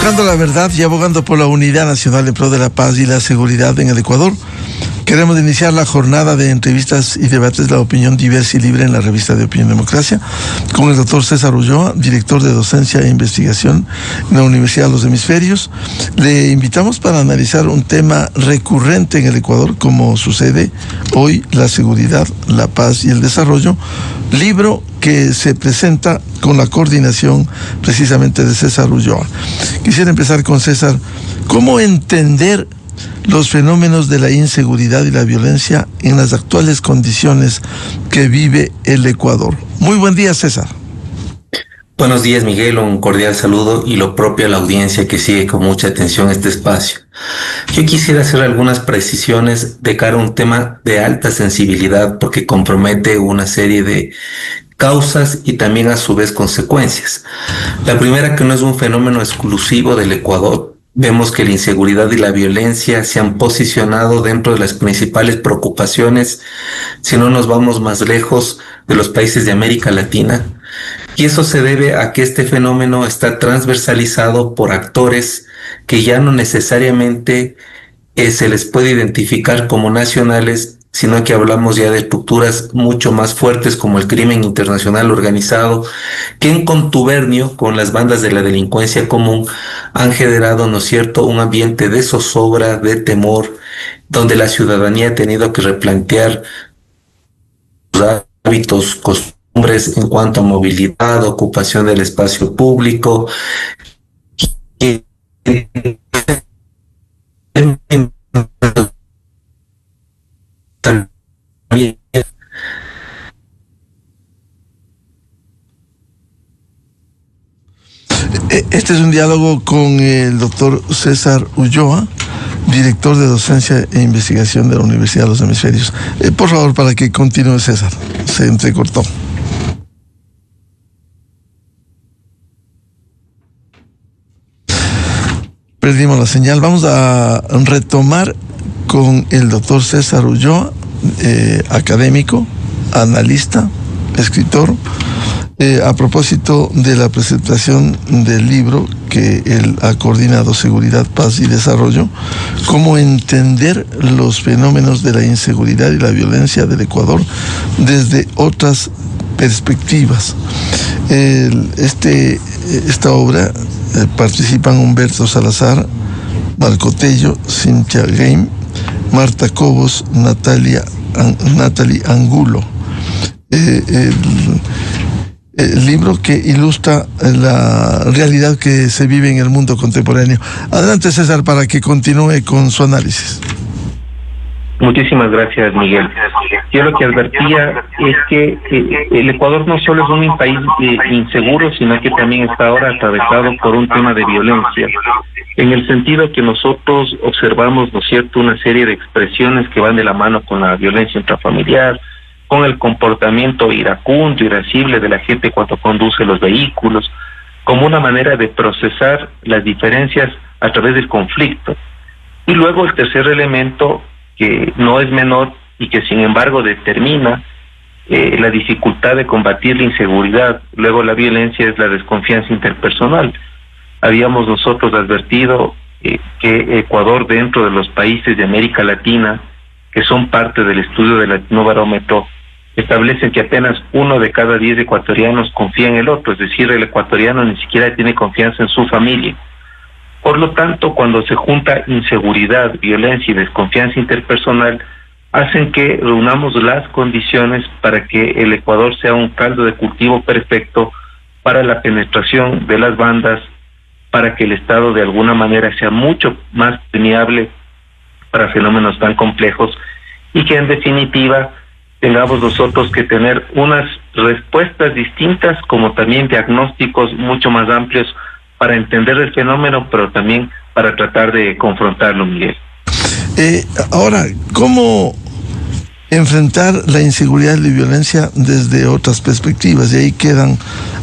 Buscando la verdad y abogando por la unidad nacional en pro de la paz y la seguridad en el Ecuador, queremos iniciar la jornada de entrevistas y debates de la opinión diversa y libre en la revista de Opinión Democracia con el doctor César Ulloa, director de docencia e investigación en la Universidad de los Hemisferios. Le invitamos para analizar un tema recurrente en el Ecuador, como sucede hoy: la seguridad, la paz y el desarrollo, libro que se presenta con la coordinación precisamente de César Ulloa. Quisiera empezar con César. ¿Cómo entender los fenómenos de la inseguridad y la violencia en las actuales condiciones que vive el Ecuador? Muy buen día, César. Buenos días, Miguel, un cordial saludo y lo propio a la audiencia que sigue con mucha atención este espacio. Yo quisiera hacer algunas precisiones de cara a un tema de alta sensibilidad porque compromete una serie de causas y también a su vez consecuencias. La primera, que no es un fenómeno exclusivo del Ecuador. Vemos que la inseguridad y la violencia se han posicionado dentro de las principales preocupaciones, si no nos vamos más lejos, de los países de América Latina. Y eso se debe a que este fenómeno está transversalizado por actores que ya no necesariamente se les puede identificar como nacionales, sino que hablamos ya de estructuras mucho más fuertes como el crimen internacional organizado, que en contubernio con las bandas de la delincuencia común han generado, ¿no es cierto?, un ambiente de zozobra, de temor, donde la ciudadanía ha tenido que replantear sus hábitos, costumbres en cuanto a movilidad, ocupación del espacio público. Este es un diálogo con el doctor César Ulloa, director de docencia e investigación de la Universidad de los Hemisferios. Por favor, para que continúe, César. Se entrecortó. Perdimos la señal. Vamos a retomar con el doctor César Ulloa, académico, analista, escritor, a propósito de la presentación del libro que él ha coordinado, Seguridad, Paz y Desarrollo: cómo entender los fenómenos de la inseguridad y la violencia del Ecuador desde otras perspectivas. Esta obra participan Humberto Salazar, Marco Tello, Cynthia Game, Marta Cobos, Natalie Angulo. El libro que ilustra la realidad que se vive en el mundo contemporáneo. Adelante, César, para que continúe con su análisis. Muchísimas gracias, Miguel. Yo lo que advertía es que el Ecuador no solo es un país inseguro, sino que también está ahora atravesado por un tema de violencia, en el sentido que nosotros observamos, ¿no es cierto?, una serie de expresiones que van de la mano con la violencia intrafamiliar, con el comportamiento iracundo, irascible de la gente cuando conduce los vehículos, como una manera de procesar las diferencias a través del conflicto. Y luego el tercer elemento, que no es menor y que sin embargo determina la dificultad de combatir la inseguridad, luego la violencia, es la desconfianza interpersonal. Habíamos nosotros advertido que Ecuador, dentro de los países de América Latina, que son parte del estudio del Latinobarómetro, establecen que apenas 1 de cada 10 ecuatorianos confía en el otro, es decir, el ecuatoriano ni siquiera tiene confianza en su familia. Por lo tanto, cuando se junta inseguridad, violencia y desconfianza interpersonal, hacen que reunamos las condiciones para que el Ecuador sea un caldo de cultivo perfecto para la penetración de las bandas, para que el Estado de alguna manera sea mucho más permeable para fenómenos tan complejos, y que en definitiva tengamos nosotros que tener unas respuestas distintas, como también diagnósticos mucho más amplios para entender el fenómeno, pero también para tratar de confrontarlo, Miguel. Ahora, ¿cómo enfrentar la inseguridad y la violencia desde otras perspectivas? Y ahí quedan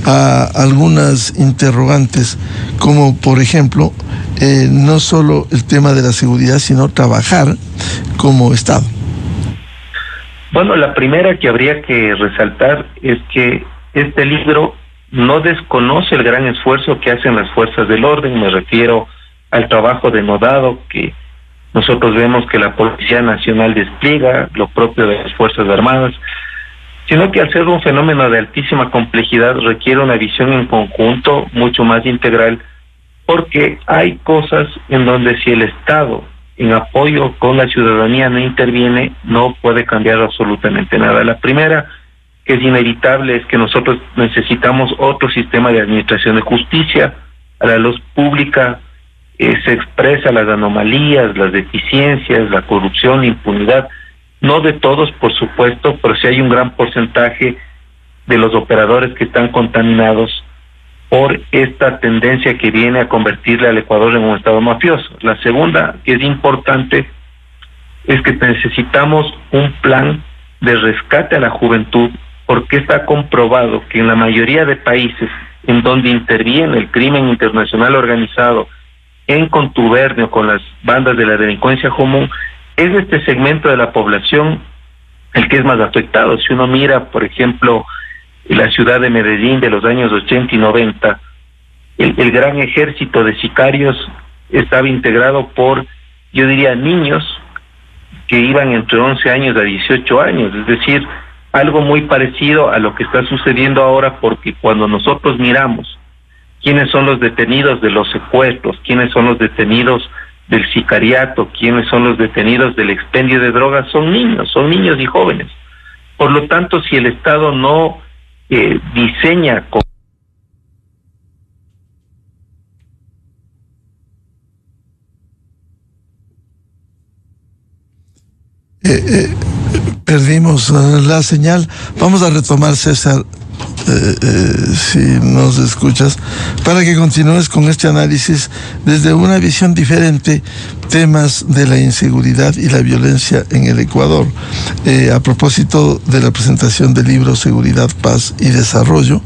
algunas interrogantes, como por ejemplo, no solo el tema de la seguridad, sino trabajar como Estado. Bueno, la primera que habría que resaltar es que este libro no desconoce el gran esfuerzo que hacen las fuerzas del orden. Me refiero al trabajo denodado que nosotros vemos que la Policía Nacional despliega, lo propio de las Fuerzas Armadas, sino que al ser un fenómeno de altísima complejidad requiere una visión en conjunto mucho más integral, porque hay cosas en donde si el Estado en apoyo con la ciudadanía no interviene, no puede cambiar absolutamente nada. La primera, que es inevitable, es que nosotros necesitamos otro sistema de administración de justicia. A la luz pública se expresa las anomalías, las deficiencias, la corrupción, la impunidad, no de todos, por supuesto, pero sí hay un gran porcentaje de los operadores que están contaminados por esta tendencia que viene a convertirle al Ecuador en un estado mafioso. La segunda, que es importante, es que necesitamos un plan de rescate a la juventud, porque está comprobado que en la mayoría de países en donde interviene el crimen internacional organizado en contubernio con las bandas de la delincuencia común, es este segmento de la población el que es más afectado. Si uno mira, por ejemplo, la ciudad de Medellín de los años 80 y 90, el gran ejército de sicarios estaba integrado por, yo diría, niños que iban entre 11 años a 18 años, es decir, algo muy parecido a lo que está sucediendo ahora, porque cuando nosotros miramos quiénes son los detenidos de los secuestros, quiénes son los detenidos del sicariato, quiénes son los detenidos del expendio de drogas, son niños y jóvenes. Por lo tanto, si el Estado no diseña con perdimos la señal. Vamos a retomar, César, si nos escuchas, para que continúes con este análisis desde una visión diferente, temas de la inseguridad y la violencia en el Ecuador. A propósito de la presentación del libro Seguridad, Paz y Desarrollo,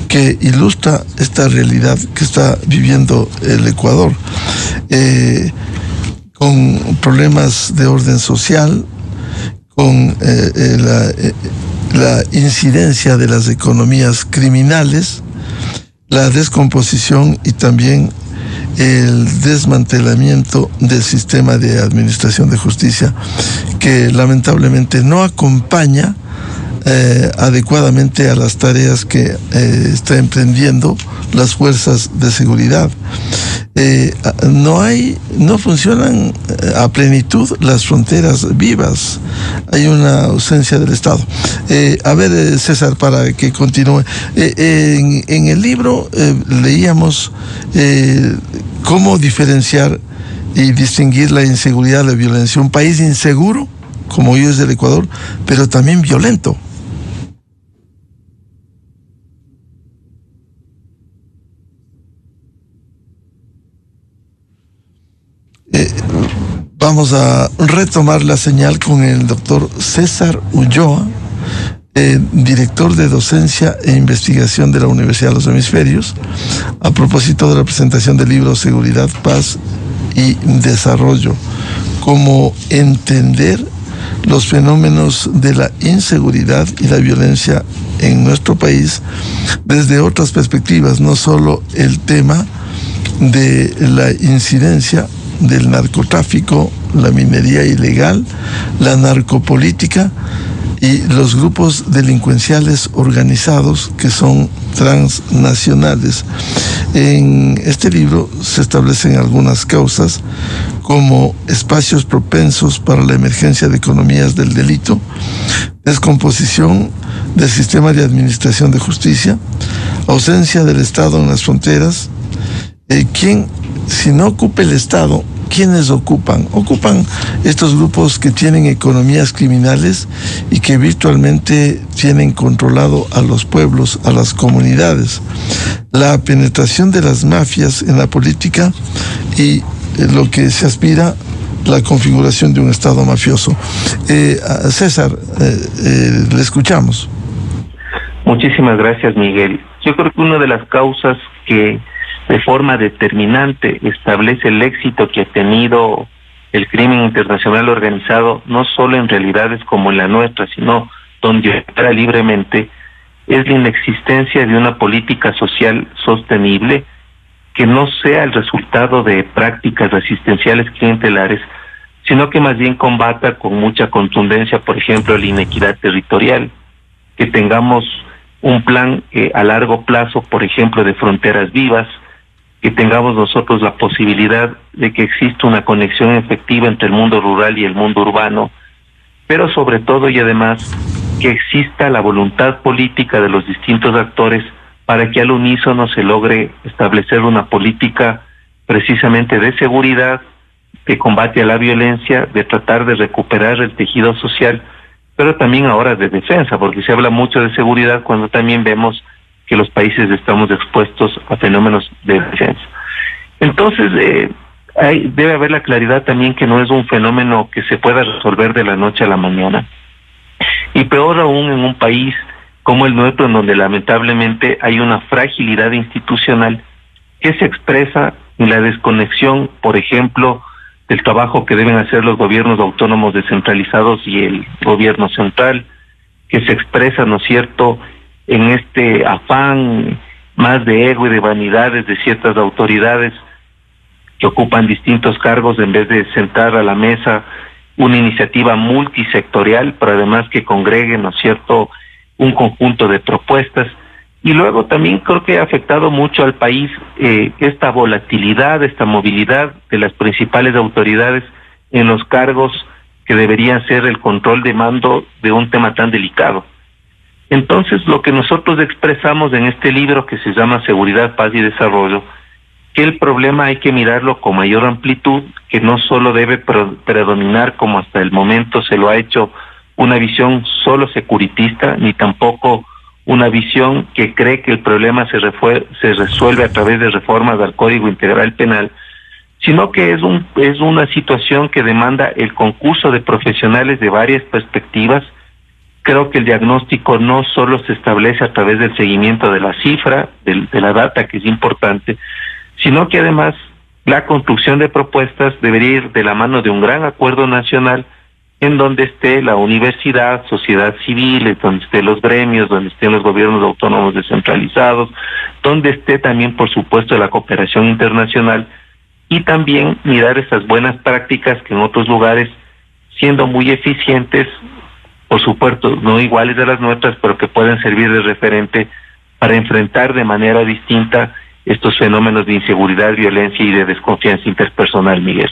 que ilustra esta realidad que está viviendo el Ecuador, con problemas de orden social, con la incidencia de las economías criminales, la descomposición y también el desmantelamiento del sistema de administración de justicia, que lamentablemente no acompaña adecuadamente a las tareas que está emprendiendo las fuerzas de seguridad. No funcionan a plenitud las fronteras vivas, hay una ausencia del Estado. A ver, César, para que continúe. En el libro leíamos cómo diferenciar y distinguir la inseguridad, la violencia. Un país inseguro, como hoy es el Ecuador, pero también violento. Vamos a retomar la señal con el doctor César Ulloa, director de Docencia e Investigación de la Universidad de los Hemisferios, a propósito de la presentación del libro Seguridad, Paz y Desarrollo, cómo entender los fenómenos de la inseguridad y la violencia en nuestro país desde otras perspectivas, no solo el tema de la incidencia del narcotráfico, la minería ilegal, la narcopolítica y los grupos delincuenciales organizados que son transnacionales. En este libro se establecen algunas causas como espacios propensos para la emergencia de economías del delito, descomposición del sistema de administración de justicia, ausencia del Estado en las fronteras. Si no ocupa el Estado, ¿quiénes ocupan? Ocupan estos grupos que tienen economías criminales y que virtualmente tienen controlado a los pueblos, a las comunidades. La penetración de las mafias en la política y lo que se aspira, la configuración de un Estado mafioso. César, le escuchamos. Muchísimas gracias, Miguel. Yo creo que una de las causas que de forma determinante establece el éxito que ha tenido el crimen internacional organizado, no solo en realidades como la nuestra, sino donde opera libremente, es la inexistencia de una política social sostenible que no sea el resultado de prácticas asistenciales clientelares, sino que más bien combata con mucha contundencia, por ejemplo, la inequidad territorial, que tengamos un plan a largo plazo, por ejemplo, de fronteras vivas, que tengamos nosotros la posibilidad de que exista una conexión efectiva entre el mundo rural y el mundo urbano, pero sobre todo y además que exista la voluntad política de los distintos actores para que al unísono se logre establecer una política precisamente de seguridad, de combate a la violencia, de tratar de recuperar el tejido social, pero también ahora de defensa, porque se habla mucho de seguridad cuando también vemos que los países estamos expuestos a fenómenos de defensa. Entonces, debe haber la claridad también que no es un fenómeno que se pueda resolver de la noche a la mañana. Y peor aún en un país como el nuestro, en donde lamentablemente hay una fragilidad institucional que se expresa en la desconexión, por ejemplo, del trabajo que deben hacer los gobiernos autónomos descentralizados y el gobierno central, que se expresa, ¿no es cierto?, en este afán más de ego y de vanidades de ciertas autoridades que ocupan distintos cargos en vez de sentar a la mesa una iniciativa multisectorial, pero además que congregue, ¿no es cierto?, un conjunto de propuestas. Y luego también creo que ha afectado mucho al país esta volatilidad, esta movilidad de las principales autoridades en los cargos que deberían ser el control de mando de un tema tan delicado. Entonces, lo que nosotros expresamos en este libro que se llama Seguridad, Paz y Desarrollo, que el problema hay que mirarlo con mayor amplitud, que no solo debe predominar, como hasta el momento se lo ha hecho, una visión solo securitista, ni tampoco una visión que cree que el problema se resuelve a través de reformas al Código Integral Penal, sino que es una situación que demanda el concurso de profesionales de varias perspectivas. Creo que el diagnóstico no solo se establece a través del seguimiento de la cifra, de la data, que es importante, sino que además la construcción de propuestas debería ir de la mano de un gran acuerdo nacional en donde esté la universidad, sociedad civil, donde estén los gremios, donde estén los gobiernos autónomos descentralizados, donde esté también, por supuesto, la cooperación internacional, y también mirar esas buenas prácticas que en otros lugares, siendo muy eficientes, por supuesto, no iguales a las nuestras, pero que pueden servir de referente para enfrentar de manera distinta estos fenómenos de inseguridad, violencia y de desconfianza interpersonal, Miguel.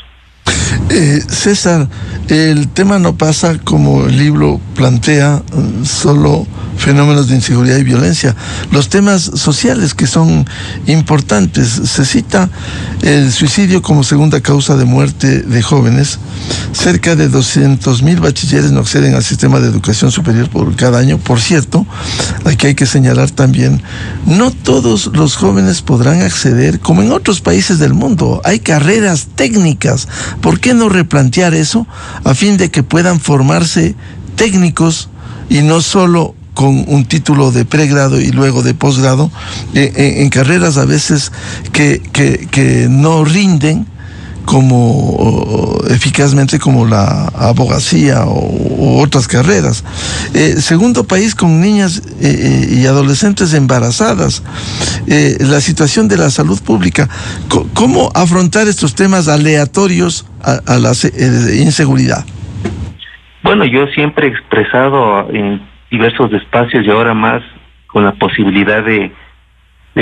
César, el tema no pasa, como el libro plantea, solo fenómenos de inseguridad y violencia. Los temas sociales que son importantes. Se cita el suicidio como segunda causa de muerte de jóvenes. Cerca de 200,000 bachilleres no acceden al sistema de educación superior por cada año. Por cierto, aquí hay que señalar también, no todos los jóvenes podrán acceder, como en otros países del mundo. Hay carreras técnicas. ¿Por qué no replantear eso a fin de que puedan formarse técnicos y no solo con un título de pregrado y luego de posgrado en carreras a veces que no rinden como eficazmente como la abogacía o otras carreras? Segundo país con niñas y adolescentes embarazadas. La situación de la salud pública. ¿Cómo afrontar estos temas aleatorios a la inseguridad? Bueno, yo siempre he expresado en diversos espacios y ahora más con la posibilidad de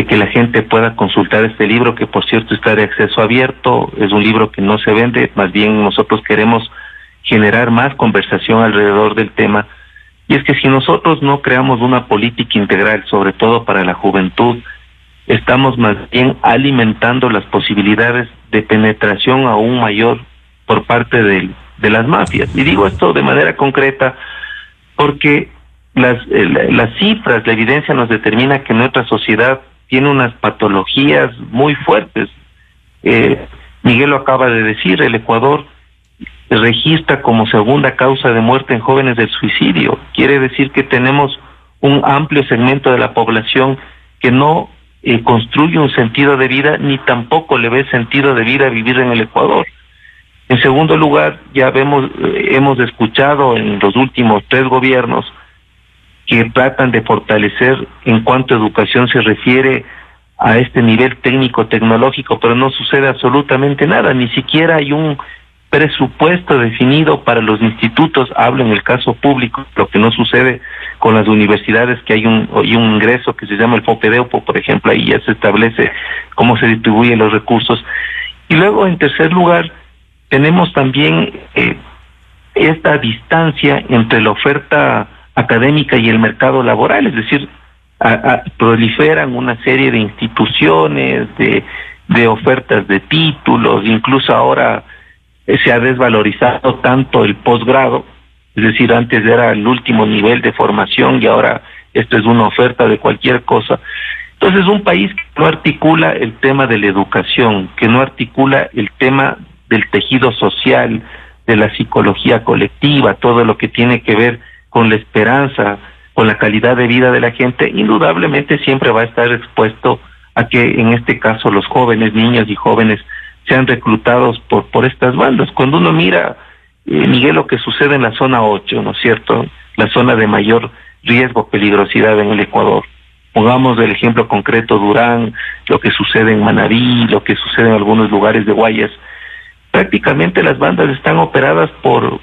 que la gente pueda consultar este libro, que por cierto está de acceso abierto. Es un libro que no se vende, más bien nosotros queremos generar más conversación alrededor del tema. Y es que si nosotros no creamos una política integral, sobre todo para la juventud, estamos más bien alimentando las posibilidades de penetración aún mayor por parte de las mafias. Y digo esto de manera concreta porque las cifras, la evidencia nos determina que nuestra sociedad tiene unas patologías muy fuertes. Miguel lo acaba de decir, el Ecuador registra como segunda causa de muerte en jóvenes el suicidio. Quiere decir que tenemos un amplio segmento de la población que no construye un sentido de vida, ni tampoco le ve sentido de vida vivir en el Ecuador. En segundo lugar, ya hemos escuchado en los últimos 3 gobiernos que tratan de fortalecer en cuanto a educación se refiere a este nivel técnico-tecnológico, pero no sucede absolutamente nada, ni siquiera hay un presupuesto definido para los institutos, hablo en el caso público, lo que no sucede con las universidades, que hay un ingreso que se llama el FOPEDEUPO, por ejemplo, ahí ya se establece cómo se distribuyen los recursos. Y luego, en tercer lugar, tenemos también esta distancia entre la oferta académica y el mercado laboral, es decir, proliferan una serie de instituciones, de ofertas de títulos, incluso ahora se ha desvalorizado tanto el posgrado, es decir, antes era el último nivel de formación y ahora esto es una oferta de cualquier cosa. Entonces, un país que no articula el tema de la educación, que no articula el tema del tejido social, de la psicología colectiva, todo lo que tiene que ver con la esperanza, con la calidad de vida de la gente, indudablemente siempre va a estar expuesto a que en este caso los jóvenes, niños y jóvenes, sean reclutados por estas bandas. Cuando uno mira, Miguel, lo que sucede en la zona 8, ¿no es cierto?, la zona de mayor riesgo, peligrosidad en el Ecuador. Pongamos el ejemplo concreto Durán, lo que sucede en Manabí, lo que sucede en algunos lugares de Guayas. Prácticamente las bandas están operadas por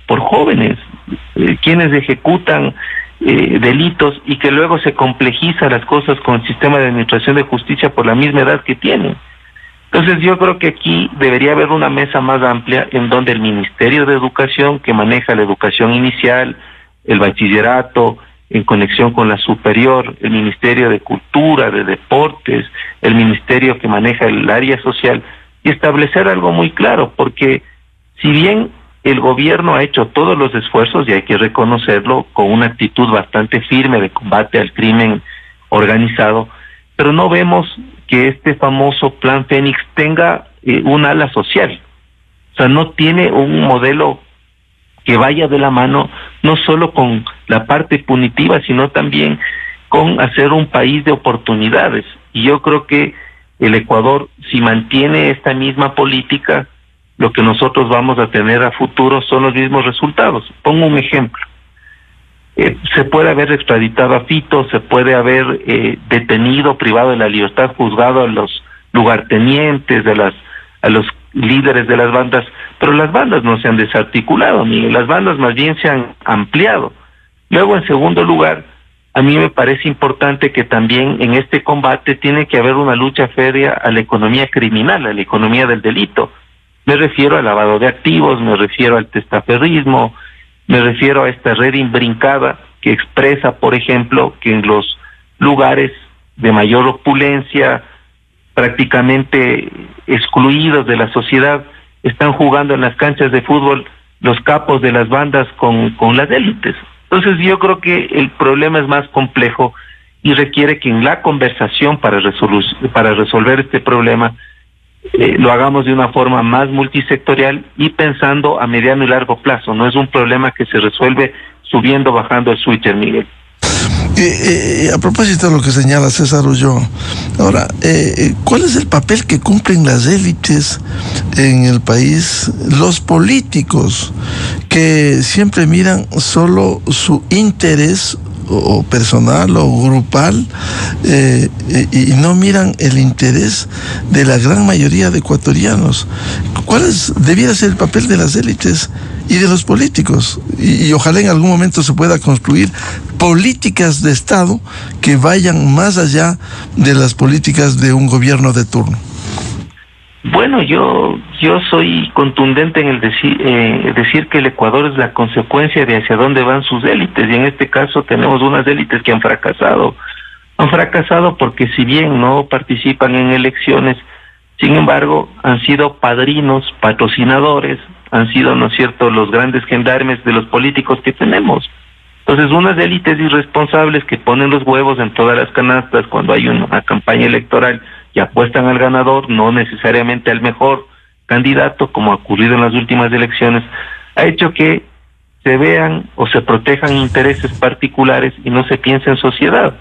jóvenes, quienes ejecutan delitos y que luego se complejizan las cosas con el sistema de administración de justicia por la misma edad que tienen. Entonces yo creo que aquí debería haber una mesa más amplia en donde el Ministerio de Educación, que maneja la educación inicial, el bachillerato, en conexión con la superior, el Ministerio de Cultura, de Deportes, el Ministerio que maneja el área social, y establecer algo muy claro, porque si bien el gobierno ha hecho todos los esfuerzos, y hay que reconocerlo, con una actitud bastante firme de combate al crimen organizado, pero no vemos que este famoso Plan Fénix tenga un ala social. O sea, no tiene un modelo que vaya de la mano, no solo con la parte punitiva, sino también con hacer un país de oportunidades. Y yo creo que el Ecuador, si mantiene esta misma política, lo que nosotros vamos a tener a futuro son los mismos resultados. Pongo un ejemplo. Se puede haber extraditado a Fito, se puede haber detenido, privado de la libertad, juzgado a los lugartenientes, a los líderes de las bandas, pero las bandas no se han desarticulado, ni las bandas más bien se han ampliado. Luego, en segundo lugar, a mí me parece importante que también en este combate tiene que haber una lucha férrea a la economía criminal, a la economía del delito. Me refiero al lavado de activos, me refiero al testaferrismo, me refiero a esta red imbrincada que expresa, por ejemplo, que en los lugares de mayor opulencia, prácticamente excluidos de la sociedad, están jugando en las canchas de fútbol los capos de las bandas con las élites. Entonces yo creo que el problema es más complejo y requiere que en la conversación para resolver este problema lo hagamos de una forma más multisectorial y pensando a mediano y largo plazo. No es un problema que se resuelve subiendo, bajando el switcher, Miguel. A propósito de lo que señala César Ulloa, ahora, ¿cuál es el papel que cumplen las élites en el país, los políticos, que siempre miran solo su interés o personal o grupal y no miran el interés de la gran mayoría de ecuatorianos? ¿Cuál debiera ser el papel de las élites y de los políticos? Y ojalá en algún momento se pueda construir políticas de Estado que vayan más allá de las políticas de un gobierno de turno. Bueno, yo soy contundente en el decir que el Ecuador es la consecuencia de hacia dónde van sus élites, y en este caso tenemos unas élites que han fracasado porque si bien no participan en elecciones, sin embargo han sido padrinos, patrocinadores, han sido, ¿no es cierto?, los grandes gendarmes de los políticos que tenemos. Entonces, unas élites irresponsables que ponen los huevos en todas las canastas cuando hay una campaña electoral y apuestan al ganador, no necesariamente al mejor candidato, como ha ocurrido en las últimas elecciones, ha hecho que se vean o se protejan intereses particulares y no se piense en sociedad.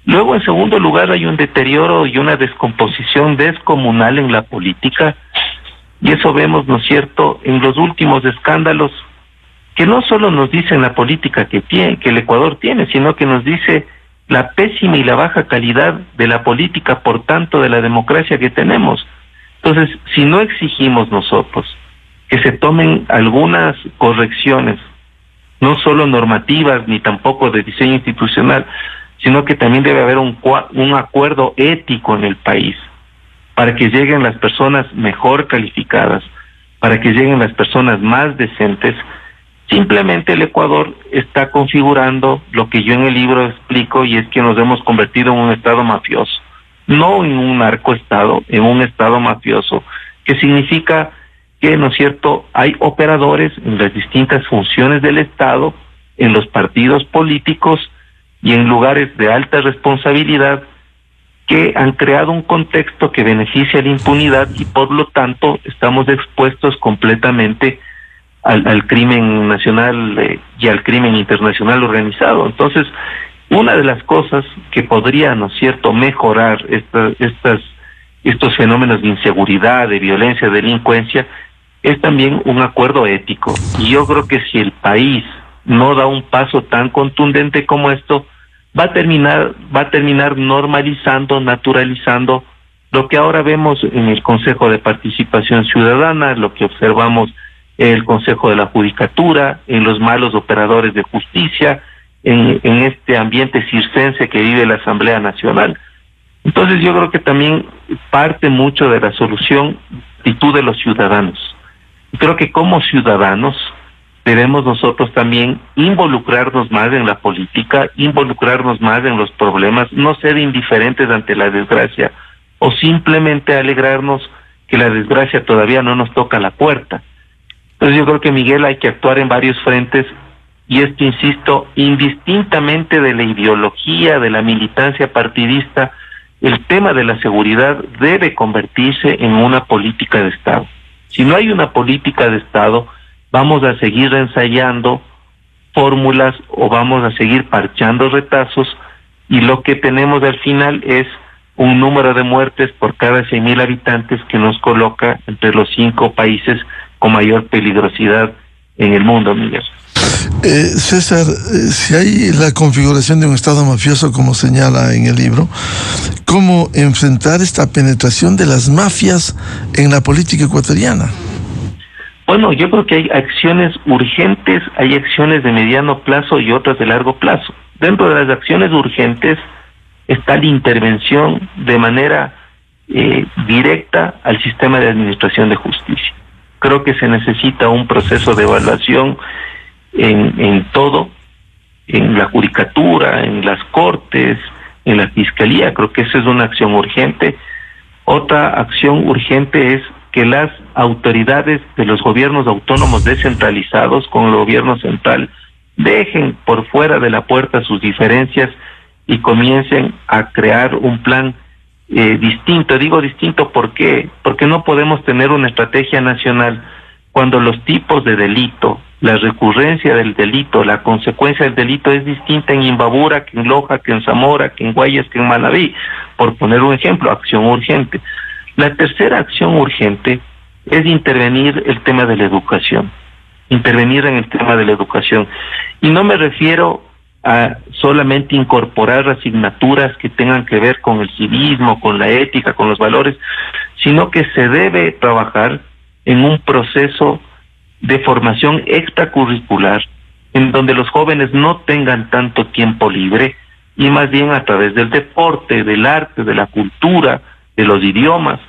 Luego, en segundo lugar, hay un deterioro y una descomposición descomunal en la política, y eso vemos, ¿no es cierto?, en los últimos escándalos que no solo nos dicen la política que el Ecuador tiene, sino que nos dice la pésima y la baja calidad de la política, por tanto de la democracia que tenemos. Entonces, si no exigimos nosotros que se tomen algunas correcciones, no solo normativas ni tampoco de diseño institucional, sino que también debe haber un acuerdo ético en el país para que lleguen las personas mejor calificadas, para que lleguen las personas más decentes. Simplemente el Ecuador está configurando lo que yo en el libro explico, y es que nos hemos convertido en un estado mafioso, no en un narcoestado, en un estado mafioso, que significa que, ¿no es cierto?, hay operadores en las distintas funciones del Estado, en los partidos políticos y en lugares de alta responsabilidad, que han creado un contexto que beneficia la impunidad, y por lo tanto estamos expuestos completamente al crimen nacional y al crimen internacional organizado. Entonces, una de las cosas que podría, ¿no es cierto?, mejorar estos fenómenos de inseguridad, de violencia, de delincuencia, es también un acuerdo ético. Y yo creo que si el país no da un paso tan contundente como esto, va a terminar normalizando, naturalizando lo que ahora vemos en el Consejo de Participación Ciudadana, lo que observamos en el Consejo de la Judicatura, en los malos operadores de justicia, en este ambiente circense que vive la Asamblea Nacional. Entonces yo creo que también parte mucho de la solución la actitud de los ciudadanos. Creo que como ciudadanos debemos nosotros también involucrarnos más en la política, involucrarnos más en los problemas, no ser indiferentes ante la desgracia o simplemente alegrarnos que la desgracia todavía no nos toca la puerta. Entonces yo creo que, Miguel, hay que actuar en varios frentes, y esto, insisto, indistintamente de la ideología, de la militancia partidista, el tema de la seguridad debe convertirse en una política de Estado. Si no hay una política de Estado, vamos a seguir ensayando fórmulas o vamos a seguir parchando retazos, y lo que tenemos al final es un número de muertes por cada 100,000 habitantes que nos coloca entre los 5 países con mayor peligrosidad en el mundo, Miguel. César, si hay la configuración de un Estado mafioso, como señala en el libro, ¿cómo enfrentar esta penetración de las mafias en la política ecuatoriana? Bueno, yo creo que hay acciones urgentes, hay acciones de mediano plazo y otras de largo plazo. Dentro de las acciones urgentes está la intervención de manera directa al sistema de administración de justicia. Creo que se necesita un proceso de evaluación en todo, en la judicatura, en las cortes, en la fiscalía. Creo que esa es una acción urgente. Otra acción urgente es que las autoridades de los gobiernos autónomos descentralizados con el gobierno central dejen por fuera de la puerta sus diferencias y comiencen a crear un plan distinto. Digo distinto, ¿por qué? Porque no podemos tener una estrategia nacional cuando los tipos de delito, la recurrencia del delito, la consecuencia del delito es distinta en Imbabura, que en Loja, que en Zamora, que en Guayas, que en Manabí, por poner un ejemplo. Acción urgente. La tercera acción urgente es intervenir el tema de la educación, intervenir en el tema de la educación. Y no me refiero a solamente incorporar asignaturas que tengan que ver con el civismo, con la ética, con los valores, sino que se debe trabajar en un proceso de formación extracurricular en donde los jóvenes no tengan tanto tiempo libre, y más bien a través del deporte, del arte, de la cultura, de los idiomas,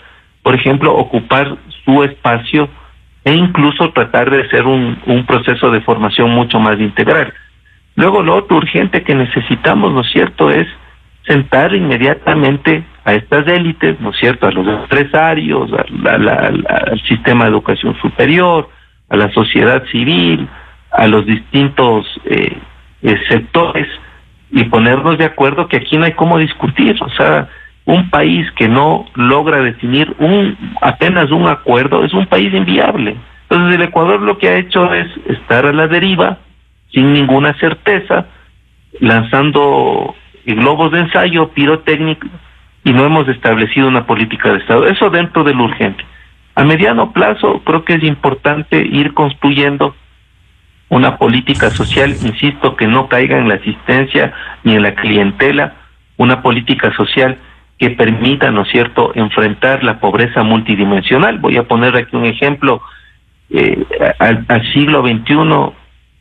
por ejemplo, ocupar su espacio e incluso tratar de hacer un proceso de formación mucho más integral. Luego, lo otro urgente que necesitamos, ¿no es cierto?, es sentar inmediatamente a estas élites, ¿no es cierto?, a los empresarios, al sistema de educación superior, a la sociedad civil, a los distintos sectores, y ponernos de acuerdo que aquí no hay cómo discutir. O sea, un país que no logra definir apenas un acuerdo es un país inviable. Entonces el Ecuador lo que ha hecho es estar a la deriva, sin ninguna certeza, lanzando globos de ensayo, pirotécnico, y no hemos establecido una política de Estado. Eso dentro de lo urgente. A mediano plazo creo que es importante ir construyendo una política social, insisto, que no caiga en la asistencia ni en la clientela, una política social que permita, ¿no es cierto?, enfrentar la pobreza multidimensional. Voy a poner aquí un ejemplo. Al siglo XXI,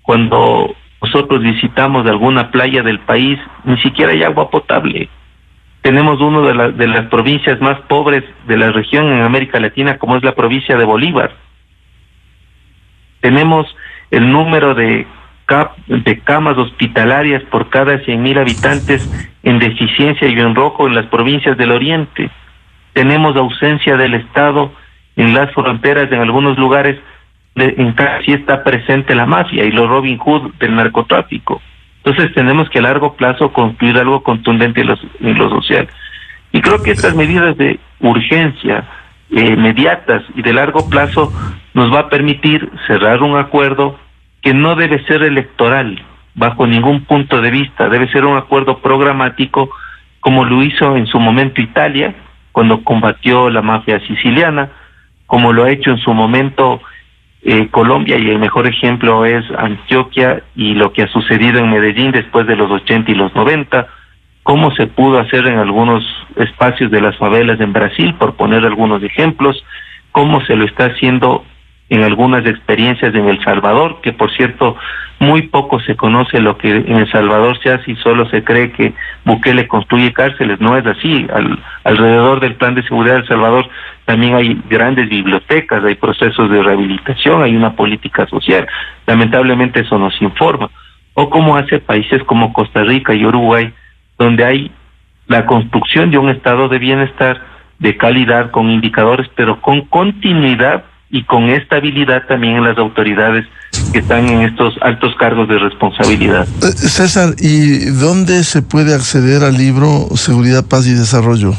cuando nosotros visitamos alguna playa del país, ni siquiera hay agua potable. Tenemos una de las provincias más pobres de la región en América Latina, como es la provincia de Bolívar. Tenemos el número de camas hospitalarias por cada 100.000 habitantes en deficiencia y en rojo en las provincias del oriente. Tenemos ausencia del Estado en las fronteras, en algunos lugares en casi está presente la mafia y los Robin Hood del narcotráfico. Entonces tenemos que a largo plazo construir algo contundente en lo social. Y creo que estas medidas de urgencia, inmediatas y de largo plazo, nos va a permitir cerrar un acuerdo que no debe ser electoral bajo ningún punto de vista, debe ser un acuerdo programático, como lo hizo en su momento Italia, cuando combatió la mafia siciliana, como lo ha hecho en su momento Colombia, y el mejor ejemplo es Antioquia y lo que ha sucedido en Medellín después de los 80 y los 90, cómo se pudo hacer en algunos espacios de las favelas en Brasil, por poner algunos ejemplos, cómo se lo está haciendo en algunas experiencias en El Salvador, que por cierto muy poco se conoce lo que en El Salvador se hace y solo se cree que Bukele construye cárceles. No es así. Alrededor del Plan de Seguridad de El Salvador también hay grandes bibliotecas, hay procesos de rehabilitación, hay una política social. Lamentablemente eso nos informa. O como hace países como Costa Rica y Uruguay, donde hay la construcción de un estado de bienestar de calidad, con indicadores, pero con continuidad y con estabilidad también en las autoridades que están en estos altos cargos de responsabilidad. César, ¿y dónde se puede acceder al libro Seguridad, Paz y Desarrollo?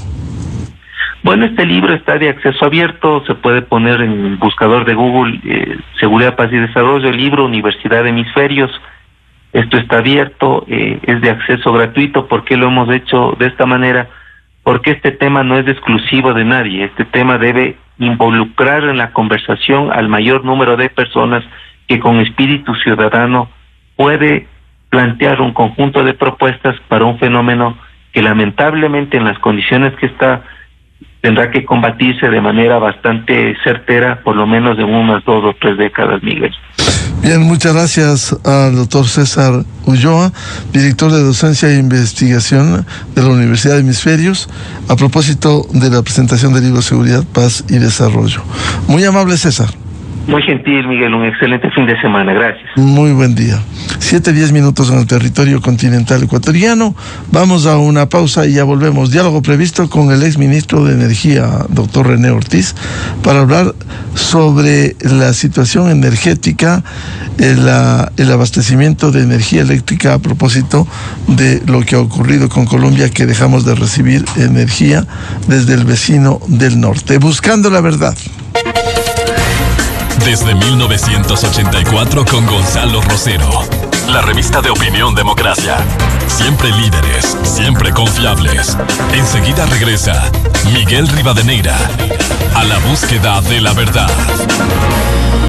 Bueno, este libro está de acceso abierto, se puede poner en el buscador de Google Seguridad, Paz y Desarrollo, el libro Universidad de Hemisferios. Esto está abierto, es de acceso gratuito. ¿Por qué lo hemos hecho de esta manera? Porque este tema no es exclusivo de nadie. Este tema debe involucrar en la conversación al mayor número de personas que con espíritu ciudadano puede plantear un conjunto de propuestas para un fenómeno que lamentablemente en las condiciones que está tendrá que combatirse de manera bastante certera, por lo menos en unas 2 o 3 décadas, Miguel. Bien, muchas gracias al doctor César Ulloa, director de Docencia e Investigación de la Universidad de Hemisferios, a propósito de la presentación del libro Seguridad, Paz y Desarrollo. Muy amable, César. Muy gentil, Miguel, un excelente fin de semana, gracias. Muy buen día. 7:10 en el territorio continental ecuatoriano. Vamos a una pausa y ya volvemos. Diálogo previsto con el exministro de Energía, doctor René Ortiz, para hablar sobre la situación energética, el abastecimiento de energía eléctrica a propósito de lo que ha ocurrido con Colombia, que dejamos de recibir energía desde el vecino del norte. Buscando la verdad. Desde 1984 con Gonzalo Rosero. La revista de opinión Democracia. Siempre líderes, siempre confiables. Enseguida regresa Miguel Rivadeneira a la búsqueda de la verdad.